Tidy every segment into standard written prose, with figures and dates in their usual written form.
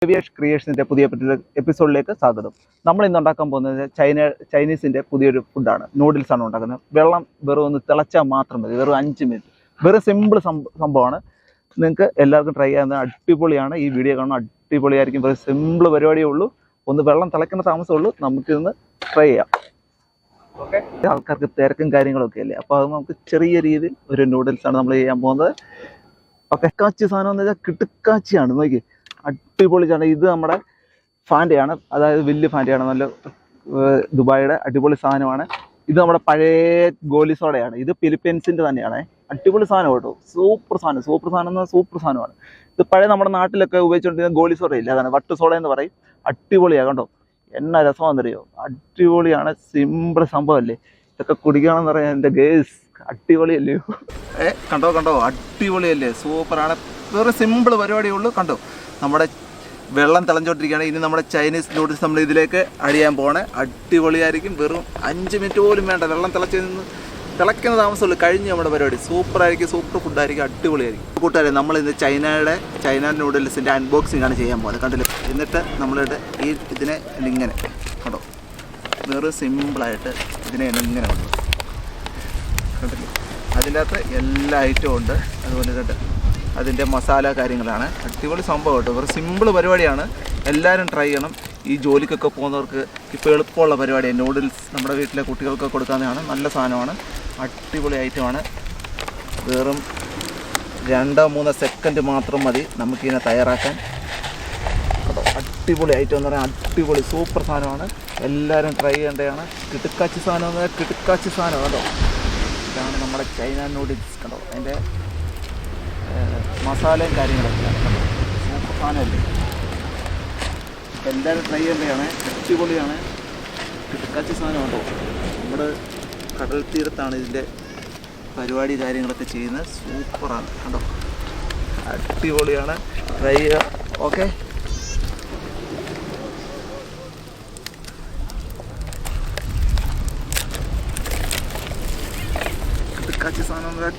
Aviash ക്രിയേഷൻ്റെ പുതിയ എപ്പിസോഡിലേക്ക് സ്വാഗതം. നമ്മൾ ഇന്ന് ഉണ്ടാക്കാൻ പോകുന്നത് ചൈനീസിൻ്റെ പുതിയൊരു ഫുഡാണ്. നൂഡിൽസ് ആണ് ഉണ്ടാക്കുന്നത്. വെള്ളം വെറും ഒന്ന് തിളച്ചാൽ മാത്രം മതി, വെറും 5 മിനിറ്റ്. വെറും സിമ്പിൾ സംഭവമാണ്. നിങ്ങൾക്ക് എല്ലാവർക്കും ട്രൈ ചെയ്യാവുന്ന അടിപൊളിയാണ്. ഈ വീഡിയോ കാണാൻ അടിപൊളിയായിരിക്കും. വെറും സിമ്പിൾ പരിപാടിയേ ഉള്ളൂ. ഒന്ന് വെള്ളം തിളയ്ക്കുന്ന താമസമുള്ളൂ. നമുക്കിന്ന് ട്രൈ ചെയ്യാം. ഓക്കെ, ആൾക്കാർക്ക് തിരക്കും കാര്യങ്ങളൊക്കെ അല്ലേ, അപ്പോൾ അത് നമുക്ക് ചെറിയ രീതിയിൽ ഒരു നൂഡിൽസാണ് നമ്മൾ ചെയ്യാൻ പോകുന്നത്. ഓക്കെ, കാച്ചി സാധനം എന്ന് വെച്ചാൽ കിട്ടുക്കാച്ചിയാണ്. നോക്കി, അടിപൊളി സാധനം. ഇത് നമ്മുടെ ഫാൻ്റെയാണ്, അതായത് വലിയ ഫാൻ്റെയാണ്. നല്ല ദുബായിയുടെ അടിപൊളി സാധനമാണ്. ഇത് നമ്മുടെ പഴയ ഗോലി സോഡയാണ്. ഇത് ഫിലിപ്പീൻസിൻ്റെ തന്നെയാണ്. അടിപൊളി സാധനം കേട്ടോ. സൂപ്പർ സാധനം എന്നാൽ സൂപ്പർ സാധനമാണ്. ഇത് പഴയ നമ്മുടെ നാട്ടിലൊക്കെ ഉപയോഗിച്ചുകൊണ്ടിരുന്ന ഗോലി സോഡ ഇല്ല, അതാണ് വട്ട് സോഡ എന്ന് പറയും. അടിപൊളിയാണ് കണ്ടോ, എന്നാ രസമാണെന്നറിയോ. അടിപൊളിയാണ്, സിമ്പിൾ സംഭവമല്ലേ. ഇതൊക്കെ കുടിക്കണമെന്ന് പറയാൻ എൻ്റെ ഗേസ് അടിപൊളിയല്ലയോ. കണ്ടോ അടിപൊളിയല്ലേ, സൂപ്പറാണ്. വേറെ സിമ്പിൾ പരിപാടിയേ ഉള്ളൂ. കണ്ടോ, നമ്മുടെ വെള്ളം തിളഞ്ഞോണ്ടിരിക്കുകയാണ്. ഇനി നമ്മുടെ ചൈനീസ് നൂഡിൽസ് നമ്മൾ ഇതിലേക്ക് അടിയാൻ പോകണേ. അടിപൊളിയായിരിക്കും. വെറും 5 മിനിറ്റ് പോലും വേണ്ട. വെള്ളം തിളയ്ക്കുന്ന താമസമുള്ളൂ. കഴിഞ്ഞ് നമ്മുടെ പരിപാടി. സൂപ്പറായിരിക്കും, സൂപ്പർ ഫുഡായിരിക്കും, അടിപൊളിയായിരിക്കും. കൂട്ടുകാരെ, നമ്മളിന്ന് ചൈന നൂഡിൽസിൻ്റെ അൺബോക്സിംഗ് ആണ് ചെയ്യാൻ പോകുന്നത്. കണ്ടില്ലേ, എന്നിട്ട് നമ്മളുടെ ഇതിനെ ഇങ്ങനെ കണ്ടോ, വെറും സിമ്പിളായിട്ട് ഇതിനെ ഇങ്ങനെ കൊണ്ടു കണ്ടില്ലേ. അതിൻ്റെ അകത്ത് എല്ലാ ഐറ്റവും ഉണ്ട്. അതുപോലെ കണ്ട് അതിൻ്റെ മസാല കാര്യങ്ങളാണ്. അടിപൊളി സംഭവം കേട്ടോ. വെറും സിമ്പിൾ പരിപാടിയാണ്. എല്ലാവരും ട്രൈ ചെയ്യണം. ഈ ജോലിക്കൊക്കെ പോകുന്നവർക്ക് ഇപ്പോൾ എളുപ്പമുള്ള പരിപാടിയാണ്. നൂഡിൽസ് നമ്മുടെ വീട്ടിലെ കുട്ടികൾക്ക് കൊടുക്കാവുന്നതാണ്. നല്ല സാധനമാണ്, അടിപൊളി ഐറ്റമാണ്. വെറും 2-3 സെക്കൻഡ് മാത്രം മതി നമുക്കിതിനെ തയ്യാറാക്കാൻ. അടിപൊളി ഐറ്റം എന്ന് പറയാൻ അടിപൊളി സൂപ്പർ സാധനമാണ്. എല്ലാവരും ട്രൈ ചെയ്യേണ്ടതാണ്. കിടുക്കാച്ചി സാധനം എന്ന് പറഞ്ഞാൽ കിടുക്കാച്ചി സാധനം കേട്ടോ. ഇതാണ് നമ്മുടെ ചൈന നൂഡിൽസ്. കണ്ടോ, അതിൻ്റെ മസാലയും കാര്യങ്ങളൊക്കെയാണ്. സൂപ്പർ സാധനമല്ലേ, എല്ലാവരും ട്രൈ ചെയ്യേണ്ടതാണ്. അടിപൊളിയാണ്, കിടുക്കാച്ചി സാധനം കേട്ടോ. നമ്മുടെ കടൽ തീരത്താണ് ഇതിൻ്റെ പരിപാടി കാര്യങ്ങളൊക്കെ ചെയ്യുന്നത്. സൂപ്പറാണ് കണ്ടോ, അടിപൊളിയാണ്. ട്രൈ ചെയ്യുക. ഓക്കെ,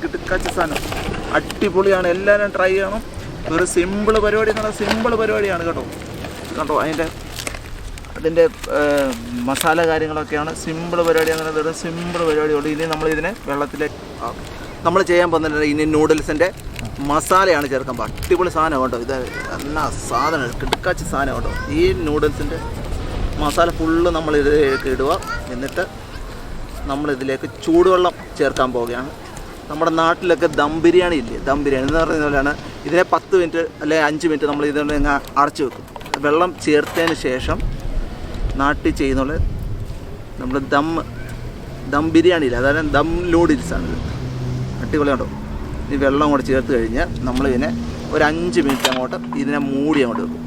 കിടുക്കാച്ചി സാധനം അടിപൊളിയാണ്. എല്ലാവരും ട്രൈ ചെയ്യണം. ഒരു സിമ്പിൾ പരിപാടി എന്ന് പറഞ്ഞാൽ സിമ്പിൾ പരിപാടിയാണ് കേട്ടോ. കണ്ടോ, അതിൻ്റെ മസാല കാര്യങ്ങളൊക്കെയാണ്. സിമ്പിൾ പരിപാടിയാണെന്ന് പറഞ്ഞാൽ വെറും സിമ്പിൾ പരിപാടിയുള്ളൂ. ഇനി നമ്മളിതിനെ വെള്ളത്തിലേക്ക് നമ്മൾ ചെയ്യാൻ പോകുന്നത് ഇനി നൂഡിൽസിൻ്റെ മസാലയാണ് ചേർക്കാൻ. അടിപൊളി സാധനം കേട്ടോ. ഇത് എന്നാ സാധനം, കിടുക്കാച്ചി സാധനം കേട്ടോ. ഈ നൂഡിൽസിൻ്റെ മസാല ഫുള്ള് നമ്മൾ ഇതിലേക്ക് ഇടുക. എന്നിട്ട് നമ്മളിതിലേക്ക് ചൂടുവെള്ളം ചേർക്കാൻ പോവുകയാണ്. നമ്മുടെ നാട്ടിലൊക്കെ ദം ബിരിയാണി ഇല്ലേ, ദം ബിരിയാണി എന്ന് പറയുന്ന പോലെയാണ്. ഇതിനെ 10 മിനിറ്റ് അല്ലെങ്കിൽ 5 മിനിറ്റ് നമ്മൾ ഇതുകൊണ്ട് ഇങ്ങനെ അടച്ചു വെക്കും. വെള്ളം ചേർത്തതിന് ശേഷം നാട്ടിൽ ചെയ്യുന്ന പോലെ നമ്മൾ ദം ബിരിയാണി ഇല്ല, അതായത് ദം നൂഡിൽസാണിത്. അടിപൊളിയാണോ. ഈ വെള്ളം കൂടെ ചേർത്ത് കഴിഞ്ഞ് നമ്മളിതിനെ ഒരു 5 മിനിറ്റ് അങ്ങോട്ട് ഇതിനെ മൂടി അങ്ങോട്ട് വെക്കും.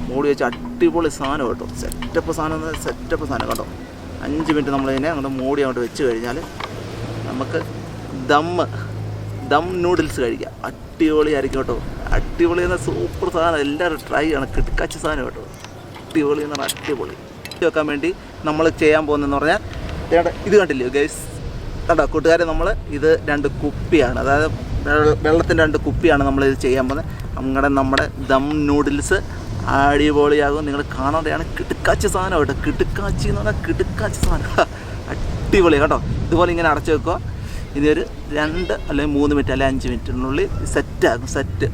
മൂടി വെച്ച് അടിപൊളി സാധനം കേട്ടോ. സെറ്റപ്പ് സാധനം, സെറ്റപ്പ് സാധനം കേട്ടോ. 5 മിനിറ്റ് നമ്മളിതിനെ അങ്ങോട്ട് മൂടി അങ്ങോട്ട് വെച്ച് കഴിഞ്ഞാൽ നമുക്ക് ദം നൂഡിൽസ് കഴിക്കാം. അടിപൊളിയായിരിക്കും കേട്ടോ. അടിപൊളി എന്ന സൂപ്പർ സാധനം. എല്ലാവരും ട്രൈ ചെയ്യണം. കിടക്കാച്ച സാധനം കേട്ടോ. അടിപൊളി എന്ന് പറഞ്ഞാൽ അടിപൊളി. വെക്കാൻ വേണ്ടി നമ്മൾ ചെയ്യാൻ പോകുന്നതെന്ന് പറഞ്ഞാൽ ഇത് കണ്ടില്ലേ ഗൈസ്, കണ്ടോ കൂട്ടുകാരെ, നമ്മൾ ഇത് 2 കുപ്പിയാണ്, അതായത് വെള്ളത്തിൻ്റെ 2 കുപ്പിയാണ് നമ്മളിത് ചെയ്യാൻ പോകുന്നത്. നമ്മുടെ ദം നൂഡിൽസ് അടിപൊളിയാകും. നിങ്ങൾ കാണേണ്ടതാണ്. കിടുക്കാച്ചി സാധനം കേട്ടോ. കിടുക്കാച്ചി എന്ന് പറഞ്ഞാൽ കിടുക്കാച്ചി സാധനം. അടിപൊളി കേട്ടോ. ഇതുപോലെ ഇങ്ങനെ അടച്ചു വെക്കുക. ഇനി ഒരു 2 അല്ലെങ്കിൽ 3 മിനിറ്റ് അല്ലെങ്കിൽ 5 മിനിറ്റിനുള്ളിൽ സെറ്റാകും. സെറ്റ്.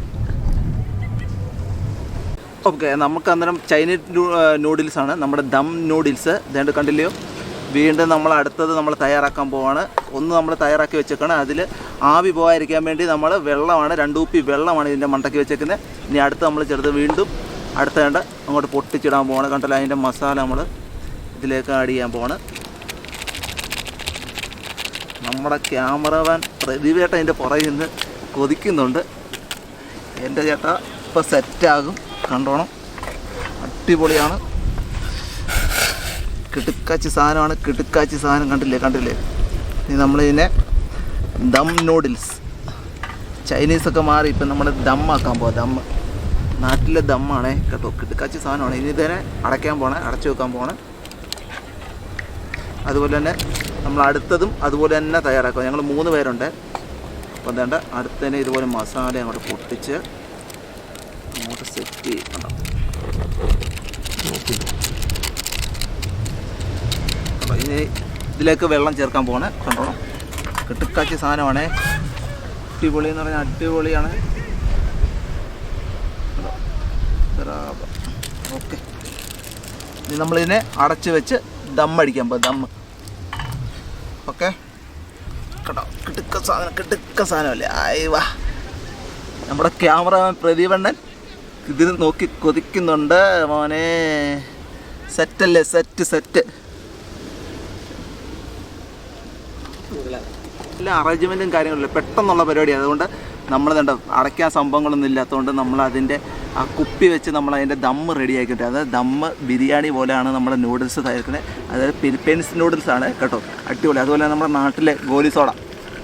ഓക്കെ, നമുക്ക് അന്നേരം ചൈനീസ് നൂഡിൽസാണ് നമ്മുടെ ദം നൂഡിൽസ്. ഇതേണ്ട കണ്ടില്ലയോ. വീണ്ടും നമ്മൾ അടുത്തത് നമ്മൾ തയ്യാറാക്കാൻ പോവാണ്. ഒന്ന് നമ്മൾ തയ്യാറാക്കി വെച്ചേക്കണം. അതിൽ ആവി പോകാതിരിക്കാൻ വേണ്ടി നമ്മൾ വെള്ളമാണ്, 2 കുപ്പി വെള്ളമാണ് ഇതിൻ്റെ മണ്ടയ്ക്ക് വെച്ചേക്കുന്നത്. ഇനി അടുത്ത് നമ്മൾ ചെറുത് വീണ്ടും അടുത്ത അങ്ങോട്ട് പൊട്ടിച്ചിടാൻ പോവാണ്. കണ്ടല്ലോ, അതിൻ്റെ മസാല നമ്മൾ ഇതിലേക്ക് ആഡ് ചെയ്യാൻ പോവാണ്. നമ്മുടെ ക്യാമറമാൻ പ്രതിവേട്ട അതിൻ്റെ പുറകിൽ നിന്ന് കൊതിക്കുന്നുണ്ട്. എൻ്റെ ചേട്ടാ ഇപ്പോൾ സെറ്റാകും, കണ്ടോണം. അടിപൊളിയാണ്, കിടുക്കാച്ചി സാധനമാണ്. കിടുക്കാച്ചി സാധനം കണ്ടില്ലേ. ഇനി നമ്മളിതിനെ ദം നൂഡിൽസ്, ചൈനീസൊക്കെ മാറി ഇപ്പം നമ്മൾ ദമ്മാക്കാൻ പോകാം. ദമ്മ് നാട്ടിലെ ദമ്മാണേ കേട്ടോ. കിടുക്കാച്ചി സാധനമാണ്. ഇനി ഇതിനെ അടച്ചു വെക്കാൻ പോകണേ. അതുപോലെ തന്നെ നമ്മൾ അടുത്തതും അതുപോലെ തന്നെ തയ്യാറാക്കുക. ഞങ്ങൾ 3 പേരുണ്ട്. അപ്പോൾ എന്താണ്ട് അടുത്തതിനെ ഇതുപോലെ മസാല അങ്ങോട്ട് പൊട്ടിച്ച് അങ്ങോട്ട് സെറ്റ് ചെയ്യണം. ഇനി ഇതിലേക്ക് വെള്ളം ചേർക്കാൻ പോകണേ. കണ്ടോണം, കിട്ടുക്കാച്ചി സാധനമാണേ. അടിപൊളി എന്ന് പറഞ്ഞാൽ അടിപൊളിയാണ്. ഓക്കെ, ഇനി നമ്മളിതിനെ അടച്ച് വെച്ച് ദം അടിക്കാൻ പോകും. ദം. ഓക്കെ, കേട്ടോ, കിടുക്ക സാധനമല്ലേ. ആയി വാ, നമ്മുടെ ക്യാമറമാൻ പ്രദീപണ്ണൻ ഇതിന് നോക്കി കൊതിക്കുന്നുണ്ട്. മോനെ സെറ്റല്ലേ, സെറ്റ്. എല്ലാ അറേഞ്ച്മെൻറ്റും കാര്യങ്ങളില്ല, പെട്ടെന്നുള്ള പരിപാടിയാണ്. അതുകൊണ്ട് നമ്മൾ അടയ്ക്കാൻ സംഭവങ്ങളൊന്നും ഇല്ലാത്തതുകൊണ്ട് നമ്മൾ അതിൻ്റെ ആ കുപ്പി വെച്ച് നമ്മൾ അതിൻ്റെ ദമ്മ് റെഡിയാക്കിയിട്ട്, അതായത് ദമ്മ് ബിരിയാണി പോലെയാണ് നമ്മുടെ നൂഡിൽസ് തയ്യാറാക്കുന്നത്. അതായത് ഫിലിപ്പൈൻസ് നൂഡിൽസാണ് കേട്ടോ, അടിപൊളി. അതുപോലെ നമ്മുടെ നാട്ടിലെ ഗോലി സോഡ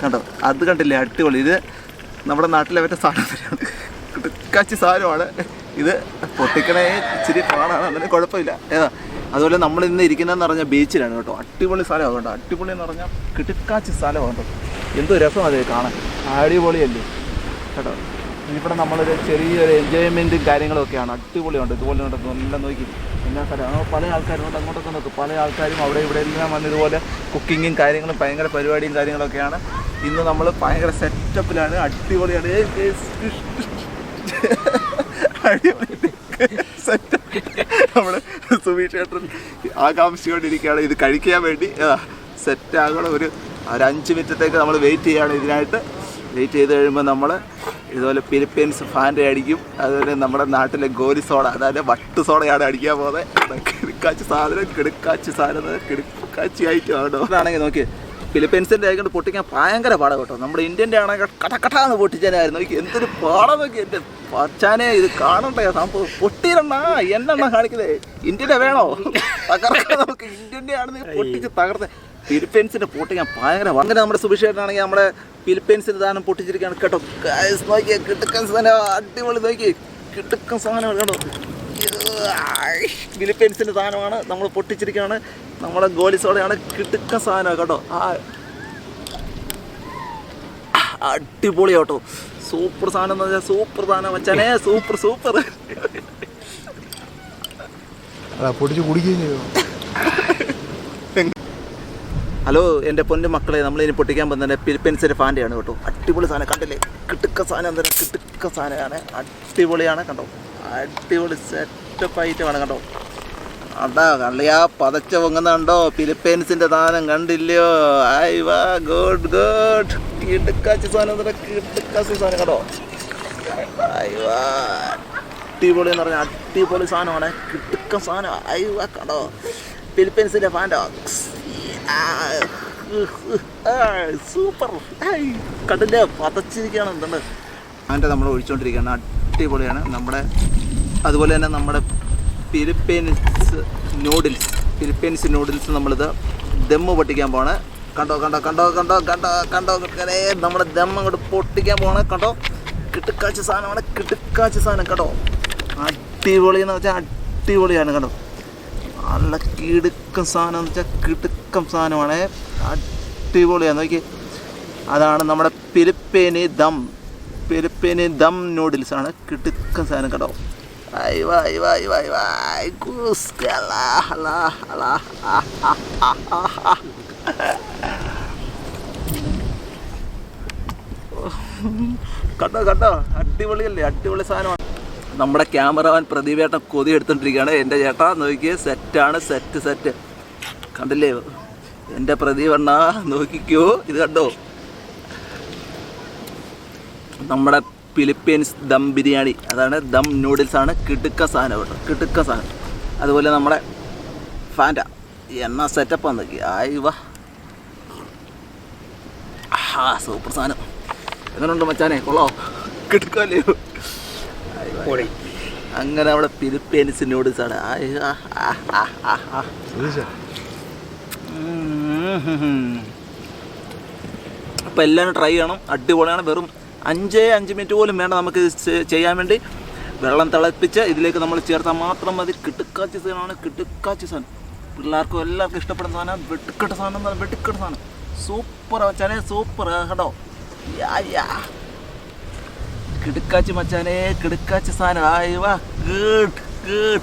കേട്ടോ, അത് കണ്ടില്ലേ, അടിപൊളി. ഇത് നമ്മുടെ നാട്ടിലെ മറ്റേ സാധനം തന്നെയാണ്, കിടുക്കാച്ചി സാധനമാണ്. ഇത് പൊട്ടിക്കണേ ഇച്ചിരി പാടാണ്, അങ്ങനെ കുഴപ്പമില്ല. ഏതാ അതുപോലെ നമ്മൾ ഇന്ന് ഇരിക്കുന്നതെന്ന് പറഞ്ഞാൽ ബീച്ചിലാണ് കേട്ടോ. അടിപൊളി സ്ഥലമാണ് കേട്ടോ, അടിപൊളി എന്ന് പറഞ്ഞാൽ കിടുക്കാച്ചി സ്ഥലമാണ് കേട്ടോ. എന്ത് രസമാണ് അത് കാണാൻ, അടിപൊളിയല്ലേ കേട്ടോ. ഇവിടെ നമ്മളൊരു ചെറിയൊരു എൻജോയ്മെൻറ്റും കാര്യങ്ങളൊക്കെയാണ്. അടിപൊളിയുണ്ട്. ഇതുപോലെ ഉണ്ടോ എല്ലാം നോക്കി എല്ലാ സ്ഥലം പല ആൾക്കാരുണ്ട്, അങ്ങോട്ടൊക്കെ നോക്കും. പല ആൾക്കാരും അവിടെ ഇവിടെ എല്ലാം വന്നതുപോലെ കുക്കിങ്ങും കാര്യങ്ങളും ഭയങ്കര പരിപാടിയും കാര്യങ്ങളൊക്കെയാണ്. ഇന്ന് നമ്മൾ ഭയങ്കര സെറ്റപ്പിലാണ്, അടിപൊളിയാണ്. അടിപൊളി സെറ്റപ്പ്. നമ്മൾ സുമീഷ് ചേട്ടൻ ആകാംക്ഷയോണ്ടിരിക്കുകയാണ് ഇത് കഴിക്കാൻ വേണ്ടി. സെറ്റാകണം. ഒരു 5 മിനിറ്റത്തേക്ക് നമ്മൾ വെയിറ്റ് ചെയ്യുകയാണ് ഇതിനായിട്ട്. വെയിറ്റ് ചെയ്ത് കഴിയുമ്പോൾ നമ്മൾ ഇതുപോലെ ഫിലിപ്പൈൻസ് ഫാൻ്റെ അടിക്കും. അതുപോലെ നമ്മുടെ നാട്ടിലെ ഗോലി സോഡ, അതായത് വട്ട് സോഡയാണ് അടിക്കാൻ പോകുന്നത്. കിടുക്കാച്ചി സാധനം കിടുക്കാച്ചി ആയിട്ടാണോ. അതാണെങ്കിൽ നോക്കി, ഫിലിപ്പൈൻസിൻ്റെ ആയിക്കൊണ്ട് പൊട്ടിക്കാൻ ഭയങ്കര പാടാണ് കേട്ടോ. നമ്മുടെ ഇന്ത്യൻ്റെ ആണെങ്കിൽ കടകട്ടാന്ന് പൊട്ടിച്ചാനായിരുന്നു. നോക്കി എന്തൊരു പാടാന്ന് നോക്കി. എൻ്റെ പച്ചാനെ ഇത് കാണണ്ടേ സംഭവം. പൊട്ടിയിരണ്ണ എന്നെണ്ണ കാണിക്കുന്നത്. ഇന്ത്യൻ്റെ വേണോ തകർക്കാൻ? നമുക്ക് ഇന്ത്യൻ്റെ ആണെന്ന് പൊട്ടിച്ച് തകർത്ത്. ഫിലിപ്പൈൻസിൻ്റെ പൊട്ടിക്കാൻ ഭയങ്കര. അങ്ങനെ നമ്മുടെ സുഭിഷേട്ടനാണെങ്കിൽ നമ്മുടെ ഫിലിപ്പൈൻസിൻ്റെ സാധനം പൊട്ടിച്ചിരിക്കുകയാണ് കേട്ടോ. നോക്കിയാൽ കിട്ടുക്കൻ സാധനം, അടിപൊളി. നോക്കി കിട്ടുക്കൻ സാധനമാണ് കേട്ടോ. ഫിലിപ്പൈൻസിൻ്റെ സാധനമാണ്, നമ്മൾ പൊട്ടിച്ചിരിക്കുകയാണ്. നമ്മുടെ ഗോലി സോഡയാണ്, കിട്ടുക്കൻ സാധനമാണ് കേട്ടോ. അടിപൊളി കേട്ടോ. സൂപ്പർ സാധനം എന്ന് വെച്ചാൽ സൂപ്പർ സാധനം വച്ചാനേ, സൂപ്പർ. പൊടിച്ച് കുടിക്കുകയും ചെയ്തു. ഹലോ എൻ്റെ പൊന്നു മക്കളെ, നമ്മളിനി പൊട്ടിക്കാൻ പോകുന്നത് ഫിലിപ്പൈൻസിൻ്റെ ഫാൻ്റെയാണ് കേട്ടോ. അടിപൊളി സാധനം കണ്ടില്ലേ, കിട്ടുക്ക സാധനം. എന്താ കിട്ടുക്ക സാധനമാണ്, അടിപൊളിയാണ് കണ്ടോ. അടിപൊളി സെറ്റപ്പ് ഐറ്റമാണ് കണ്ടോ. അതാ കള്ളിയാ പതച്ച പൊങ്ങുന്നുണ്ടോ, ഫിലിപ്പൈൻസിൻ്റെ സാധനം കണ്ടില്ലയോ. ആയി വാ, ഗുഡ്. കിടുക്കാച്ചി സാധനം, കിടുക്കാച്ചി സാധനം കേട്ടോ. ആയി വാ, അടിപൊളി എന്ന് പറഞ്ഞാൽ അടിപൊളി സാധനമാണ്, കിടുക്ക സാധനം. ആയി വാ കണ്ടോ, ഫിലിപ്പൈൻസിൻ്റെ ഫാൻ്റെ സൂപ്പർ. കണ്ടില്ലേ, പതച്ചിരിക്കുകയാണ്. എന്തുണ്ട് അതിൻ്റെ നമ്മൾ ഒഴിച്ചുകൊണ്ടിരിക്കുകയാണ്. അടിപൊളിയാണ് നമ്മുടെ. അതുപോലെ തന്നെ നമ്മുടെ ഫിലിപ്പൈൻസ് നൂഡിൽസ് നമ്മളിത് ദമ്മ് പൊട്ടിക്കാൻ പോവാണ്. കണ്ടോ. നമ്മുടെ ദമ്മ് അങ്ങോട്ട് പൊട്ടിക്കാൻ പോവാണ് കണ്ടോ. കിട്ടുക്കാച്ചി സാധനമാണ്, കിട്ടുക്കാച്ചി സാധനം കേട്ടോ. അടിപൊളി എന്ന് വെച്ചാൽ അടിപൊളിയാണ് കണ്ടോ. നല്ല കിടുക്കം സാധനം എന്ന് വെച്ചാൽ കിടുക്കം സാധനമാണ്, അടിപൊളിയാണ്. നോക്കി, അതാണ് നമ്മുടെ ഫിലിപ്പൈനി ദം നൂഡിൽസാണ്, കിടുക്കം സാധനം കേട്ടോ. കണ്ടോ, അടിപൊളിയല്ലേ, അടിപൊളി സാധനമാണ്. നമ്മുടെ ക്യാമറമാൻ പ്രദീപേട്ടൻ കൊതി എടുത്തോണ്ടിരിക്കുകയാണ്. എൻ്റെ ചേട്ടാ നോക്കിയേ, സെറ്റാണ്, സെറ്റ് കണ്ടില്ലേ എൻ്റെ പ്രദീപണ്ണ. നോക്കിക്കോ, ഇത് കണ്ടോ, നമ്മുടെ ഫിലിപ്പൈൻസ് ദം ബിരിയാണി, അതാണ് ദം നൂഡിൽസാണ്, കിടുക്ക സാധനം കേട്ടോ, കിടുക്ക സാധനം. അതുപോലെ നമ്മുടെ ഫാൻറ്റ എണ്ണ സെറ്റപ്പാന്ന് നോക്കി. ആയി വാ, സൂപ്പർ സാധനം. എങ്ങനെയുണ്ട് മച്ചാനെ, കൊള്ളോ, കിടുക്കല്ലേ. അങ്ങനെ അവിടെ ഫിലിപ്പൈൻസ് നൂഡിൽസാണ്. അപ്പം എല്ലാവരും ട്രൈ ചെയ്യണം, അടിപൊളിയാണ്. വെറും 5 മിനിറ്റ് പോലും വേണ്ട നമുക്ക് ചെയ്യാൻ വേണ്ടി. വെള്ളം തിളപ്പിച്ച് ഇതിലേക്ക് നമ്മൾ ചേർത്താൽ മാത്രം മതി. കിടുക്കാച്ചി സാധനമാണ്, കിടുക്കാച്ചി സാധനം. പിള്ളേർക്കും എല്ലാവർക്കും ഇഷ്ടപ്പെടുന്ന സാധനം, വെട്ടിക്കെട്ട സാധനം. സൂപ്പർ മച്ചാനെ, സൂപ്പർ കേട്ടോ. കിടുക്കാച്ചി മച്ചാനെ, കിടുക്കാച്ചി സാധനം. ആയി വാ, ഗുഡ്. good.